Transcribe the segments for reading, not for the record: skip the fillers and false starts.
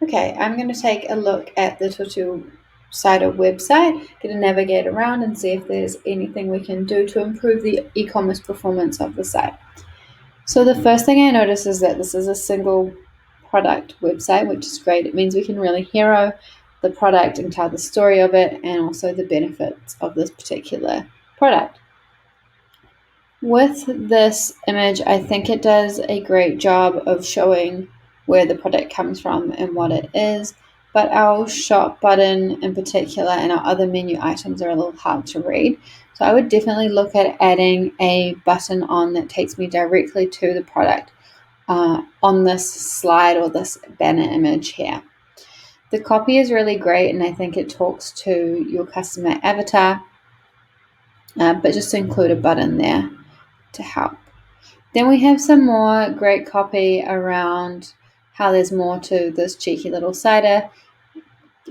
Okay, I'm going to take a look at the Tutu Cider website, get a navigate around and see if there's anything we can do to improve the e-commerce performance of the site. So the first thing I notice is that this is a single product website, which is great. It means we can really hero the product and tell the story of it and also the benefits of this particular product. With this image, I think it does a great job of showing where the product comes from and what it is, but our shop button in particular and our other menu items are a little hard to read. So I would definitely look at adding a button on that takes me directly to the product on this slide or this banner image here. The copy is really great and I think it talks to your customer avatar, but just to include a button there to help. Then we have some more great copy around how there's more to this cheeky little cider.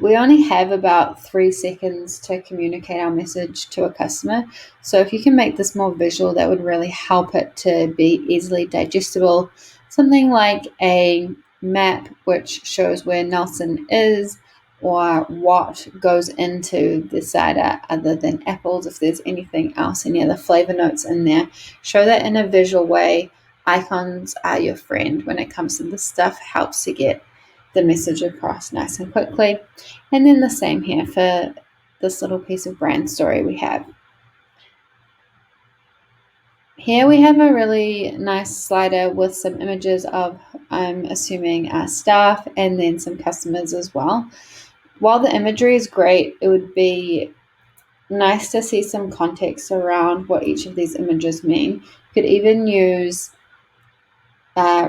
We only have about 3 seconds to communicate our message to a customer. So if you can make this more visual, that would really help it to be easily digestible. Something like a map which shows where Nelson is, or what goes into the cider other than apples. If there's anything else, any other flavor notes in there, show that in a visual way. Icons are your friend when it comes to this stuff. Helps to get the message across nice and quickly. And then the same here for this little piece of brand story we have. Here we have a really nice slider with some images of, I'm assuming, our staff and then some customers as well. While the imagery is great, it would be nice to see some context around what each of these images mean. You could even use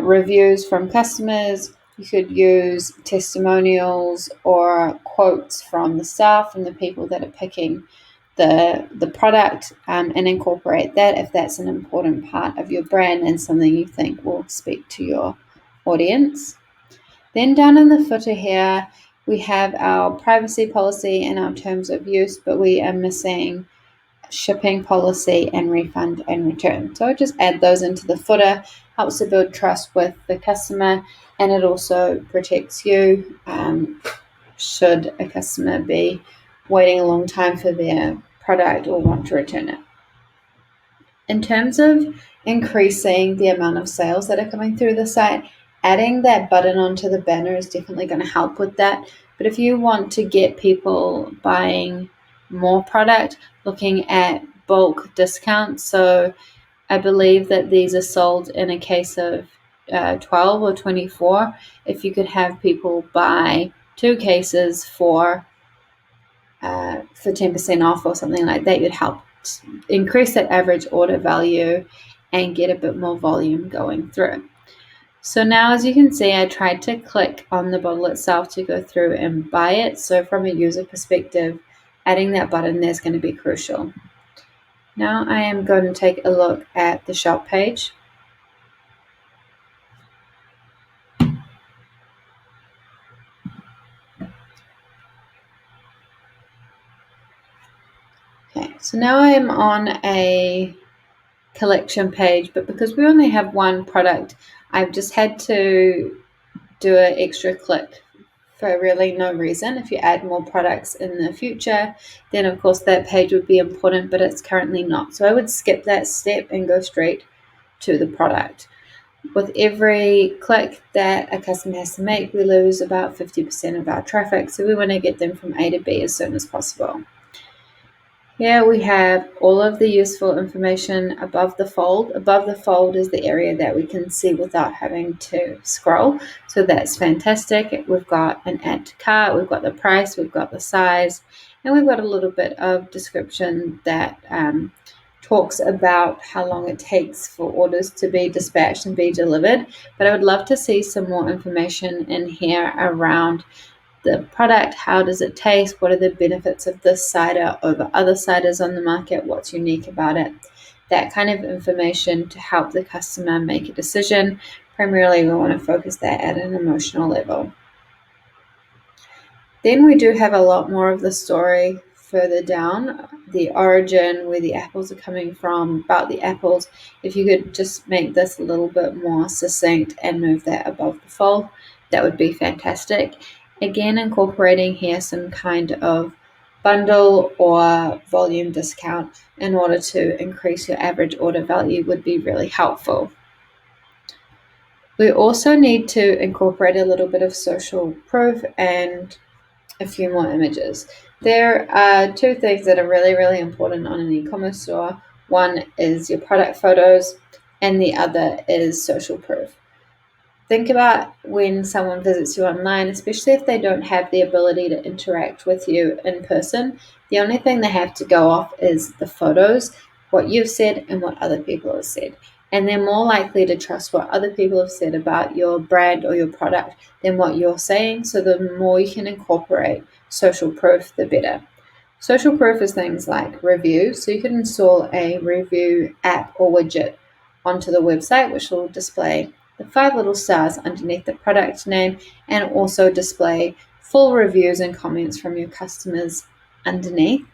reviews from customers. You could use testimonials or quotes from the staff and the people that are picking the product, and incorporate that if that's an important part of your brand and something you think will speak to your audience. Then down in the footer here, we have our privacy policy and our terms of use, but we are missing shipping policy and refund and return. So I just add those into the footer, helps to build trust with the customer, and it also protects you should a customer be waiting a long time for their product or want to return it. In terms of increasing the amount of sales that are coming through the site, adding that button onto the banner is definitely going to help with that. But if you want to get people buying more product, looking at bulk discounts, so I believe that these are sold in a case of 12 or 24. If you could have people buy 2 cases for 10% off or something like that, you'd help increase that average order value and get a bit more volume going through. So now, as you can see, I tried to click on the bottle itself to go through and buy it. So from a user perspective, adding that button there is going to be crucial. Now I am going to take a look at the shop page. Okay, so now I am on a collection page, but because we only have one product, I've just had to do an extra click for really no reason. If you add more products in the future, then of course that page would be important, but it's currently not. So I would skip that step and go straight to the product. With every click that a customer has to make, we lose about 50% of our traffic. So we want to get them from A to B as soon as possible. Here we have all of the useful information above the fold. Above the fold is the area that we can see without having to scroll. So that's fantastic. We've got an add to cart, we've got the price, we've got the size, and we've got a little bit of description that talks about how long it takes for orders to be dispatched and be delivered. But I would love to see some more information in here around the product. How does it taste? What are the benefits of this cider over other ciders on the market? What's unique about it? That kind of information to help the customer make a decision. Primarily, we want to focus that at an emotional level. Then we do have a lot more of the story further down, the origin, where the apples are coming from, about the apples. If you could just make this a little bit more succinct and move that above the fold, that would be fantastic. Again, incorporating here some kind of bundle or volume discount in order to increase your average order value would be really helpful. We also need to incorporate a little bit of social proof and a few more images. There are two things that are really, really important on an e-commerce store. One is your product photos, and the other is social proof. Think about when someone visits you online, especially if they don't have the ability to interact with you in person. The only thing they have to go off is the photos, what you've said, and what other people have said. And they're more likely to trust what other people have said about your brand or your product than what you're saying. So the more you can incorporate social proof, the better. Social proof is things like reviews. So you can install a review app or widget onto the website, which will display the 5 little stars underneath the product name and also display full reviews and comments from your customers underneath.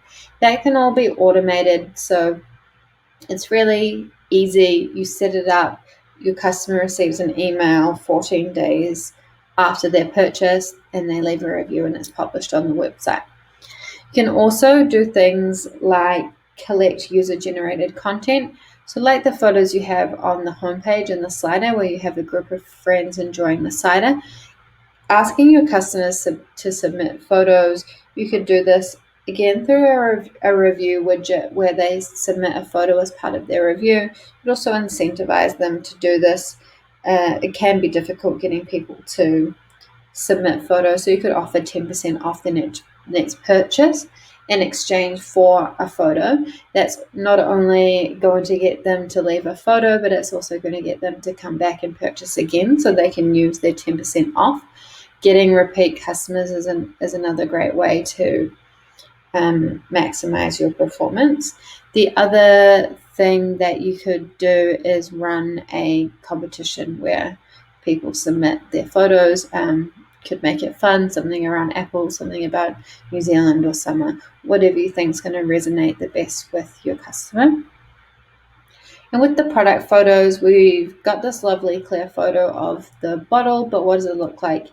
That can all be automated, so it's really easy. You set it up, your customer receives an email 14 days after their purchase, and they leave a review and it's published on the website. You can also do things like collect user-generated content. So like the photos you have on the homepage and the cider where you have a group of friends enjoying the cider, asking your customers to submit photos. You could do this again through a review widget where they submit a photo as part of their review. It also incentivize them to do this. It can be difficult getting people to submit photos, so you could offer 10% off the next purchase in exchange for a photo. That's not only going to get them to leave a photo, but it's also going to get them to come back and purchase again so they can use their 10% off. Getting repeat customers is another great way to maximize your performance. The other thing that you could do is run a competition where people submit their photos. Could make it fun, something around Apple, something about New Zealand or summer, whatever you think is going to resonate the best with your customer. And with the product photos, we've got this lovely clear photo of the bottle, but what does it look like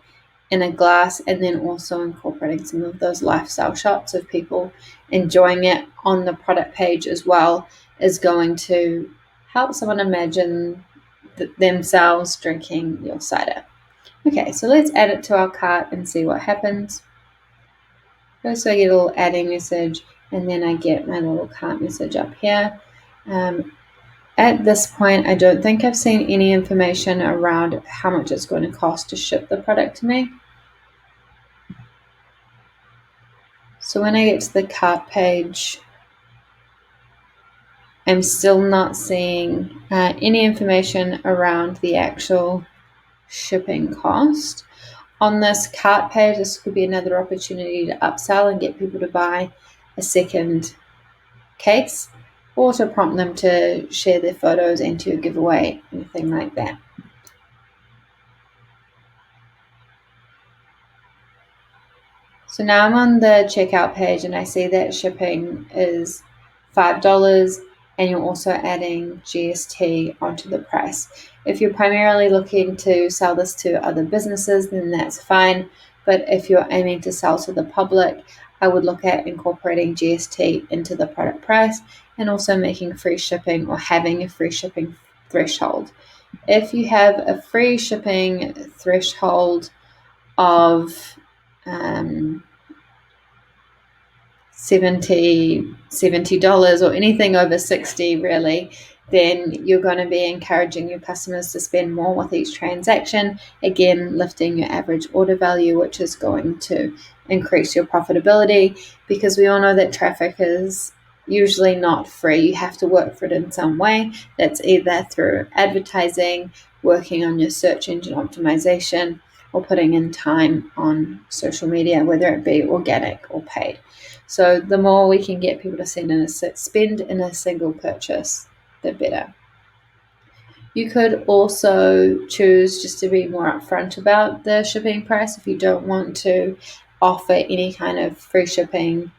in a glass? And then also incorporating some of those lifestyle shots of people enjoying it on the product page as well is going to help someone imagine themselves drinking your cider. Okay, so let's add it to our cart and see what happens. First I get a little adding message, and then I get my little cart message up here. At this point, I don't think I've seen any information around how much it's going to cost to ship the product to me. So when I get to the cart page, I'm still not seeing any information around the actual shipping cost. On this cart page, this could be another opportunity to upsell and get people to buy a second case, or to prompt them to share their photos and to give away anything like that. So now I'm on the checkout page and I see that shipping is $5, and you're also adding GST onto the price. If you're primarily looking to sell this to other businesses, then that's fine. But if you're aiming to sell to the public, I would look at incorporating GST into the product price and also making free shipping or having a free shipping threshold. If you have a free shipping threshold of $70 or anything over 60 really, then you're going to be encouraging your customers to spend more with each transaction, again lifting your average order value, which is going to increase your profitability, because we all know that traffic is usually not free. You have to work for it in some way. That's either through advertising, working on your search engine optimization, or putting in time on social media, whether it be organic or paid. So the more we can get people to spend in a single purchase, the better. You could also choose just to be more upfront about the shipping price if you don't want to offer any kind of free shipping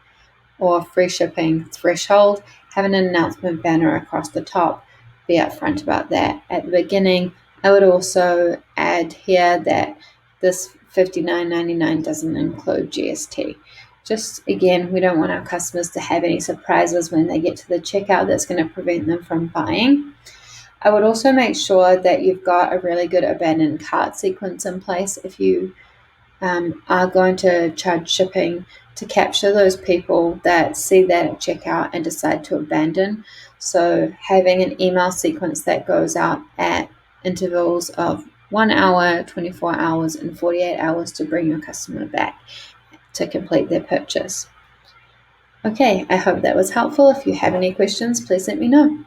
or free shipping threshold. Have an announcement banner across the top. Be upfront about that at the beginning. I would also add here that this $59.99 doesn't include GST. Just again, we don't want our customers to have any surprises when they get to the checkout that's going to prevent them from buying. I would also make sure that you've got a really good abandoned cart sequence in place if you are going to charge shipping, to capture those people that see that at checkout and decide to abandon. So having an email sequence that goes out at intervals of 1 hour, 24 hours, and 48 hours to bring your customer back to complete their purchase. Okay, I hope that was helpful. If you have any questions, please let me know.